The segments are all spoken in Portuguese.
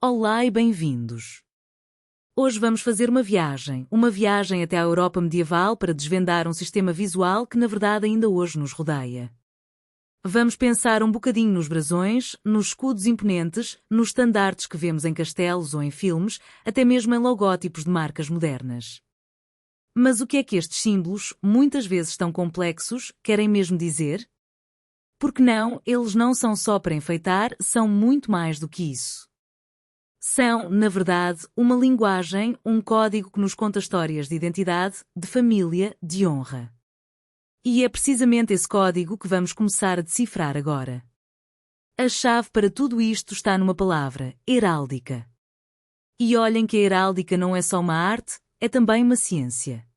Olá e bem-vindos! Hoje vamos fazer uma viagem até à Europa medieval para desvendar um sistema visual que na verdade ainda hoje nos rodeia. Vamos pensar um bocadinho nos brasões, nos escudos imponentes, nos estandartes que vemos em castelos ou em filmes, até mesmo em logótipos de marcas modernas. Mas o que é que estes símbolos, muitas vezes tão complexos, querem mesmo dizer? Porque não, eles não são só para enfeitar, são muito mais do que isso. São, na verdade, uma linguagem, um código que nos conta histórias de identidade, de família, de honra. E é precisamente esse código que vamos começar a decifrar agora. A chave para tudo isto está numa palavra: heráldica. E olhem que a heráldica não é só uma arte, é também uma ciência.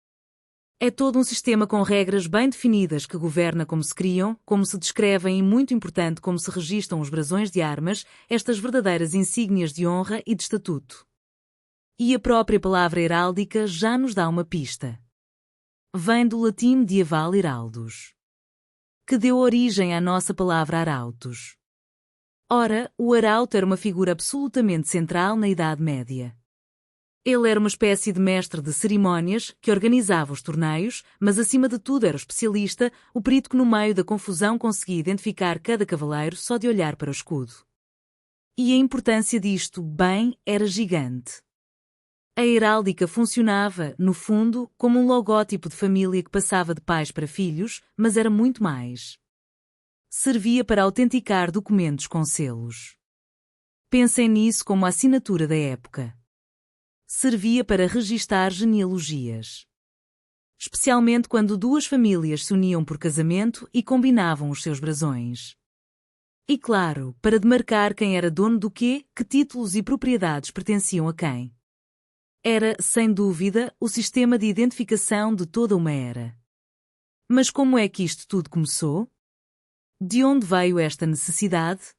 É todo um sistema com regras bem definidas que governa como se criam, como se descrevem e, muito importante, como se registam os brasões de armas, estas verdadeiras insígnias de honra e de estatuto. E a própria palavra heráldica já nos dá uma pista. Vem do latim medieval heraldus, que deu origem à nossa palavra arautos. Ora, o arauto era uma figura absolutamente central na Idade Média. Ele era uma espécie de mestre de cerimónias que organizava os torneios, mas acima de tudo era o especialista, o perito que no meio da confusão conseguia identificar cada cavaleiro só de olhar para o escudo. E a importância disto, bem, era gigante. A heráldica funcionava, no fundo, como um logótipo de família que passava de pais para filhos, mas era muito mais. Servia para autenticar documentos com selos. Pensem nisso como a assinatura da época. Servia para registar genealogias. Especialmente quando duas famílias se uniam por casamento e combinavam os seus brasões. E claro, para demarcar quem era dono do quê, que títulos e propriedades pertenciam a quem. Era, sem dúvida, o sistema de identificação de toda uma era. Mas como é que isto tudo começou? De onde veio esta necessidade?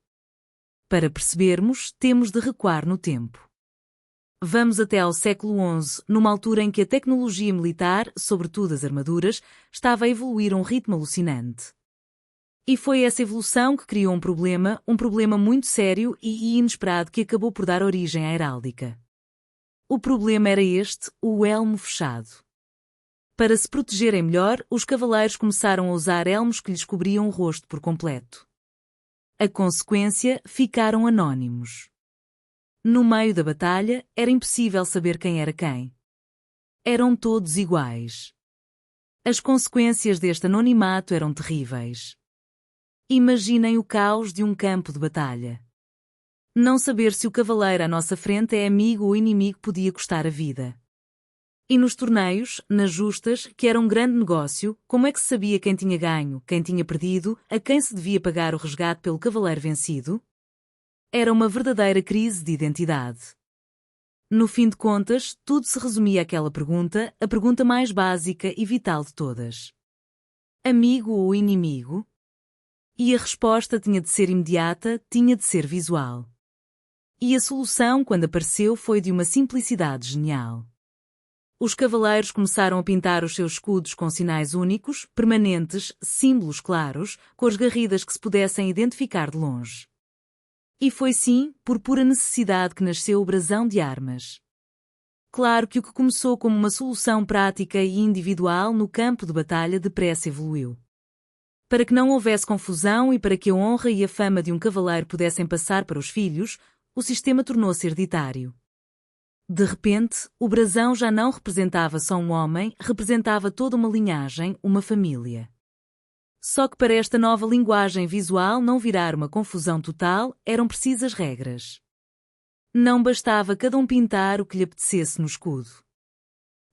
Para percebermos, temos de recuar no tempo. Vamos até ao século XI, numa altura em que a tecnologia militar, sobretudo as armaduras, estava a evoluir a um ritmo alucinante. E foi essa evolução que criou um problema muito sério e inesperado que acabou por dar origem à heráldica. O problema era este, o elmo fechado. Para se protegerem melhor, os cavaleiros começaram a usar elmos que lhes cobriam o rosto por completo. A consequência, ficaram anónimos. No meio da batalha, era impossível saber quem era quem. Eram todos iguais. As consequências deste anonimato eram terríveis. Imaginem o caos de um campo de batalha. Não saber se o cavaleiro à nossa frente é amigo ou inimigo podia custar a vida. E nos torneios, nas justas, que era um grande negócio, como é que se sabia quem tinha ganho, quem tinha perdido, a quem se devia pagar o resgate pelo cavaleiro vencido? Era uma verdadeira crise de identidade. No fim de contas, tudo se resumia àquela pergunta, a pergunta mais básica e vital de todas. Amigo ou inimigo? E a resposta tinha de ser imediata, tinha de ser visual. E a solução, quando apareceu, foi de uma simplicidade genial. Os cavaleiros começaram a pintar os seus escudos com sinais únicos, permanentes, símbolos claros, cores garridas que se pudessem identificar de longe. E foi sim, por pura necessidade que nasceu o brasão de armas. Claro que o que começou como uma solução prática e individual no campo de batalha depressa evoluiu. Para que não houvesse confusão e para que a honra e a fama de um cavaleiro pudessem passar para os filhos, o sistema tornou-se hereditário. De repente, o brasão já não representava só um homem, representava toda uma linhagem, uma família. Só que para esta nova linguagem visual não virar uma confusão total, eram precisas regras. Não bastava cada um pintar o que lhe apetecesse no escudo.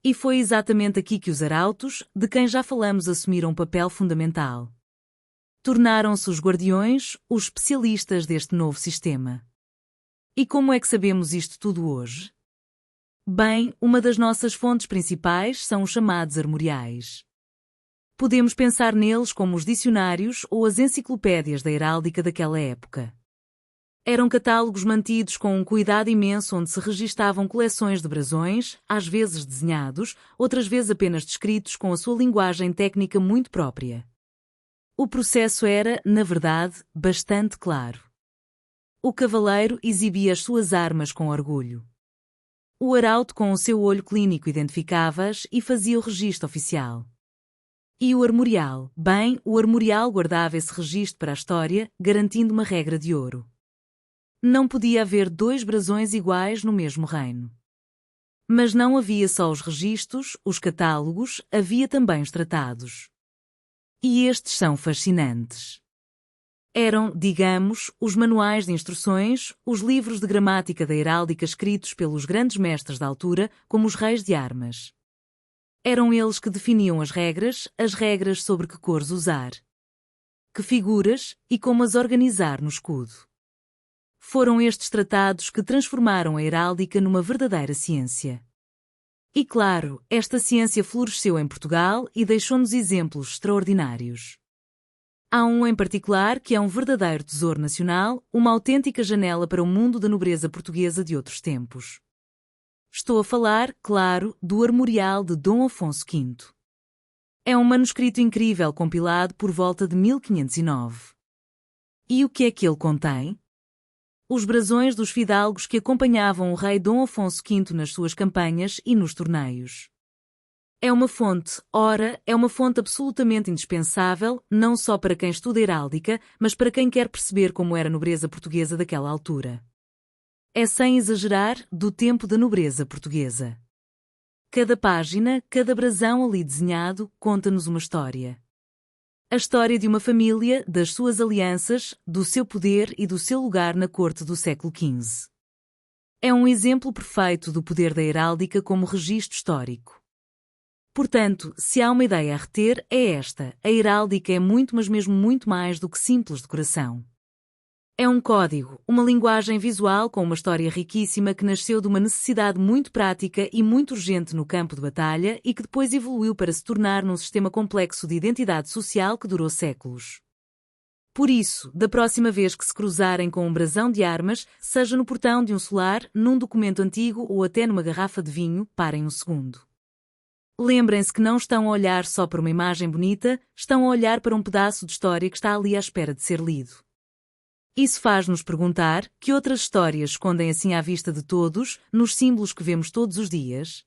E foi exatamente aqui que os arautos, de quem já falamos, assumiram um papel fundamental. Tornaram-se os guardiões, os especialistas deste novo sistema. E como é que sabemos isto tudo hoje? Bem, uma das nossas fontes principais são os chamados armoriais. Podemos pensar neles como os dicionários ou as enciclopédias da heráldica daquela época. Eram catálogos mantidos com um cuidado imenso onde se registavam coleções de brasões, às vezes desenhados, outras vezes apenas descritos com a sua linguagem técnica muito própria. O processo era, na verdade, bastante claro. O cavaleiro exibia as suas armas com orgulho. O arauto com o seu olho clínico identificava-as e fazia o registro oficial. E o armorial? Bem, o armorial guardava esse registro para a história, garantindo uma regra de ouro. Não podia haver dois brasões iguais no mesmo reino. Mas não havia só os registros, os catálogos, havia também os tratados. E estes são fascinantes. Eram, digamos, os manuais de instruções, os livros de gramática da heráldica escritos pelos grandes mestres da altura, como os reis de armas. Eram eles que definiam as regras sobre que cores usar, que figuras e como as organizar no escudo. Foram estes tratados que transformaram a heráldica numa verdadeira ciência. E claro, esta ciência floresceu em Portugal e deixou-nos exemplos extraordinários. Há um em particular que é um verdadeiro tesouro nacional, uma autêntica janela para o mundo da nobreza portuguesa de outros tempos. Estou a falar, claro, do Armorial de Dom Afonso V. É um manuscrito incrível compilado por volta de 1509. E o que é que ele contém? Os brasões dos fidalgos que acompanhavam o rei Dom Afonso V nas suas campanhas e nos torneios. É uma fonte, é uma fonte absolutamente indispensável, não só para quem estuda heráldica, mas para quem quer perceber como era a nobreza portuguesa daquela altura. É, sem exagerar, do tempo da nobreza portuguesa. Cada página, cada brasão ali desenhado, conta-nos uma história. A história de uma família, das suas alianças, do seu poder e do seu lugar na corte do século XV. É um exemplo perfeito do poder da heráldica como registro histórico. Portanto, se há uma ideia a reter, é esta: a heráldica é muito, mas mesmo muito mais do que simples decoração. É um código, uma linguagem visual com uma história riquíssima que nasceu de uma necessidade muito prática e muito urgente no campo de batalha e que depois evoluiu para se tornar num sistema complexo de identidade social que durou séculos. Por isso, da próxima vez que se cruzarem com um brasão de armas, seja no portão de um solar, num documento antigo ou até numa garrafa de vinho, parem um segundo. Lembrem-se que não estão a olhar só para uma imagem bonita, estão a olhar para um pedaço de história que está ali à espera de ser lido. Isso faz-nos perguntar que outras histórias escondem assim à vista de todos, nos símbolos que vemos todos os dias?